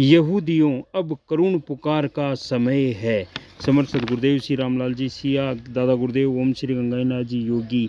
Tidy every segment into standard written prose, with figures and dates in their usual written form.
यहूदियों, अब करुण पुकार का समय है। समर्थ सदगुरुदेव श्री रामलाल जी सिया, दादा गुरुदेव ओम श्री गंगानाथ जी योगी,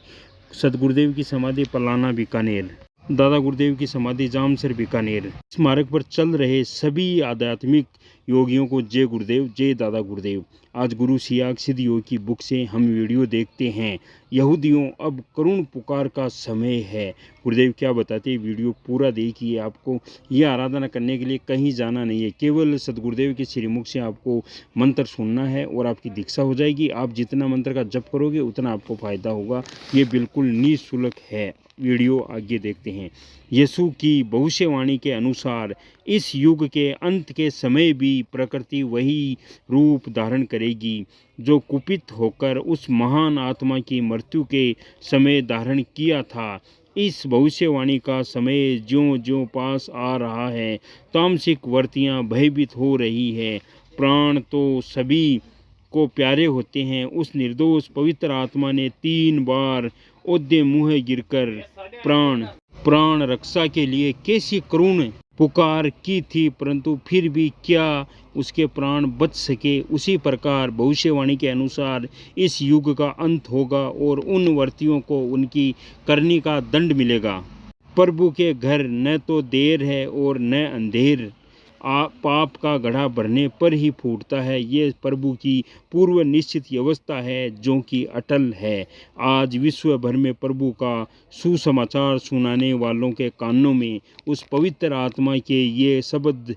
सदगुरुदेव की समाधि पलाना बीकानेर, दादा गुरुदेव की समाधि जामसर बीकानेर। इस मार्ग पर चल रहे सभी आध्यात्मिक योगियों को जय गुरुदेव, जय दादा गुरुदेव। आज गुरु सियाग सिद्ध योग की बुक से हम वीडियो देखते हैं। यहूदियों, अब करुण पुकार का समय है। गुरुदेव क्या बताते हैं, वीडियो पूरा देखिए। आपको यह आराधना करने के लिए कहीं जाना नहीं है, केवल सदगुरुदेव के श्रीमुख से आपको मंत्र सुनना है और आपकी दीक्षा हो जाएगी। आप जितना मंत्र का जप करोगे उतना आपको फायदा होगा। ये बिल्कुल निःशुल्क है। वीडियो आगे देखते हैं। यीशु की भविष्यवाणी के अनुसार इस युग के अंत के समय भी प्रकृति वही रूप धारण करेगी जो कुपित होकर उस महान आत्मा की मृत्यु के समय धारण किया था। इस भविष्यवाणी का समय ज्यों ज्यों पास आ रहा है, तामसिक वर्तियाँ भयभीत हो रही है। प्राण तो सभी को प्यारे होते हैं। उस निर्दोष पवित्र आत्मा ने 3 बार ओद्य मुँह गिरकर प्राण रक्षा के लिए कैसी करुण पुकार की थी, परंतु फिर भी क्या उसके प्राण बच सके। उसी प्रकार भविष्यवाणी के अनुसार इस युग का अंत होगा और उन वर्तियों को उनकी करनी का दंड मिलेगा। प्रभु के घर न तो देर है और न अंधेर, पाप का गड्ढा भरने पर ही फूटता है। ये प्रभु की पूर्व निश्चित व्यवस्था है जो कि अटल है। आज विश्व भर में प्रभु का सुसमाचार सुनाने वालों के कानों में उस पवित्र आत्मा के ये शब्द,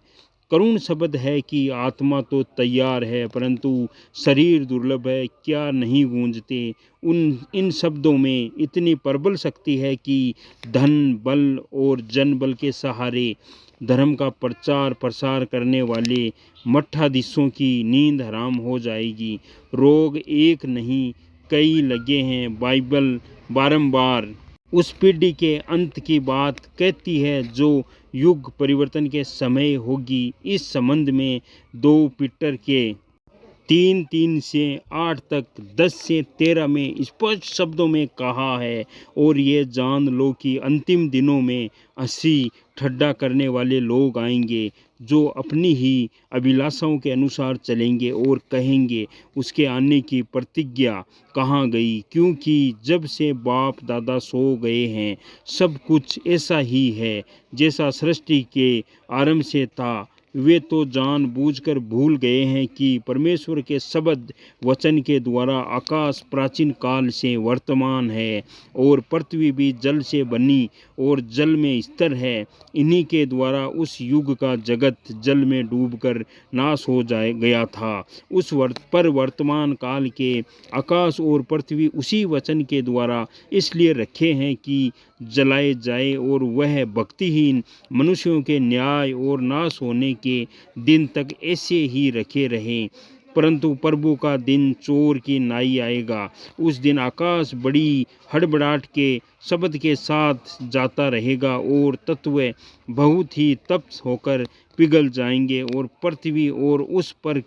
करुण शब्द है कि आत्मा तो तैयार है परंतु शरीर दुर्लभ है, क्या नहीं गूंजते। इन शब्दों में इतनी प्रबल शक्ति है कि धन बल और जनबल के सहारे धर्म का प्रचार प्रसार करने वाले मठाधीशों की नींद हराम हो जाएगी। रोग एक नहीं कई लगे हैं। बाइबल बारंबार उस पीढ़ी के अंत की बात कहती है जो युग परिवर्तन के समय होगी। इस संबंध में 2 पीटर के 3:3 से 8 तक 10 से 13 में स्पष्ट शब्दों में कहा है। और ये जान लो कि अंतिम दिनों में हंसी ठट्ठा करने वाले लोग आएंगे जो अपनी ही अभिलाषाओं के अनुसार चलेंगे और कहेंगे उसके आने की प्रतिज्ञा कहाँ गई, क्योंकि जब से बाप दादा सो गए हैं सब कुछ ऐसा ही है जैसा सृष्टि के आरंभ से था। वे तो जानबूझकर भूल गए हैं कि परमेश्वर के शब्द वचन के द्वारा आकाश प्राचीन काल से वर्तमान है और पृथ्वी भी जल से बनी और जल में स्थिर है। इन्हीं के द्वारा उस युग का जगत जल में डूबकर नाश हो गया था। उस वर्तमान काल के आकाश और पृथ्वी उसी वचन के द्वारा इसलिए रखे हैं कि जलाए जाए और वह भक्तिहीन मनुष्यों के न्याय और नाश होने के दिन तक ऐसे ही रखे रहें। परंतु प्रभु का दिन चोर की नाई आएगा। उस दिन आकाश बड़ी हड़बड़ाहट के शब्द के साथ जाता रहेगा और तत्व बहुत ही तप्त होकर पिघल जाएंगे और पृथ्वी और उस पर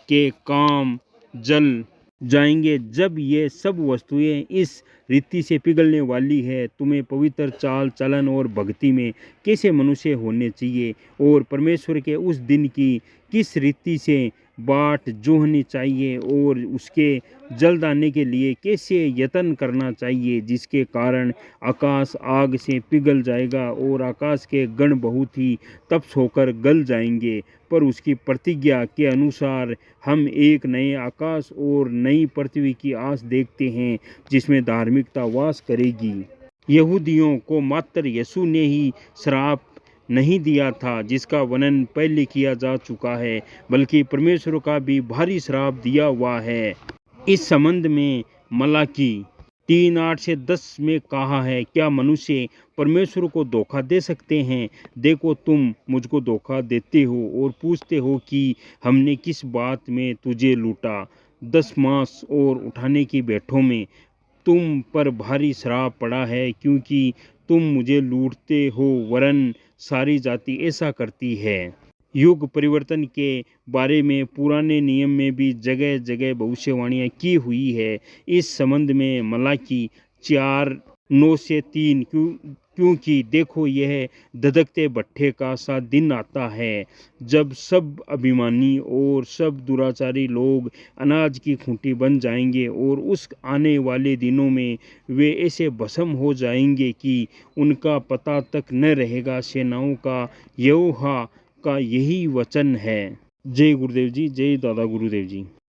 के काम जल जाएंगे। जब ये सब वस्तुएं इस रीति से पिघलने वाली है, तुम्हें पवित्र चाल चलन और भक्ति में कैसे मनुष्य होने चाहिए और परमेश्वर के उस दिन की किस रीति से बाट जोहनी चाहिए और उसके जल्द आने के लिए कैसे यत्न करना चाहिए, जिसके कारण आकाश आग से पिघल जाएगा और आकाश के गण बहुत ही तप्त होकर गल जाएंगे। पर उसकी प्रतिज्ञा के अनुसार हम एक नए आकाश और नई पृथ्वी की आस देखते हैं जिसमें धार्मिकता वास करेगी। यहूदियों को मात्र यीशु ने ही श्राप नहीं दिया था जिसका वर्णन पहले किया जा चुका है, बल्कि परमेश्वर का भी भारी श्राप दिया हुआ है। इस संबंध में मलाकी 3:8 से 10 में कहा है, क्या मनुष्य परमेश्वर को धोखा दे सकते हैं? देखो, तुम मुझको धोखा देते हो और पूछते हो कि हमने किस बात में तुझे लूटा। 10 मांस और उठाने की भेंटों में तुम पर भारी श्राप पड़ा है, क्योंकि तुम मुझे लूटते हो, वरन सारी जाति ऐसा करती है। युग परिवर्तन के बारे में पुराने नियम में भी जगह जगह भविष्यवाणियाँ की हुई है। इस संबंध में मलाकी 4:9 से 3, क्योंकि देखो यह धधकते भट्ठे का सा दिन आता है जब सब अभिमानी और सब दुराचारी लोग अनाज की खूंटी बन जाएंगे और उस आने वाले दिनों में वे ऐसे भस्म हो जाएंगे कि उनका पता तक न रहेगा। सेनाओं का यहोवा का यही वचन है। जय गुरुदेव जी, जय दादा गुरुदेव जी।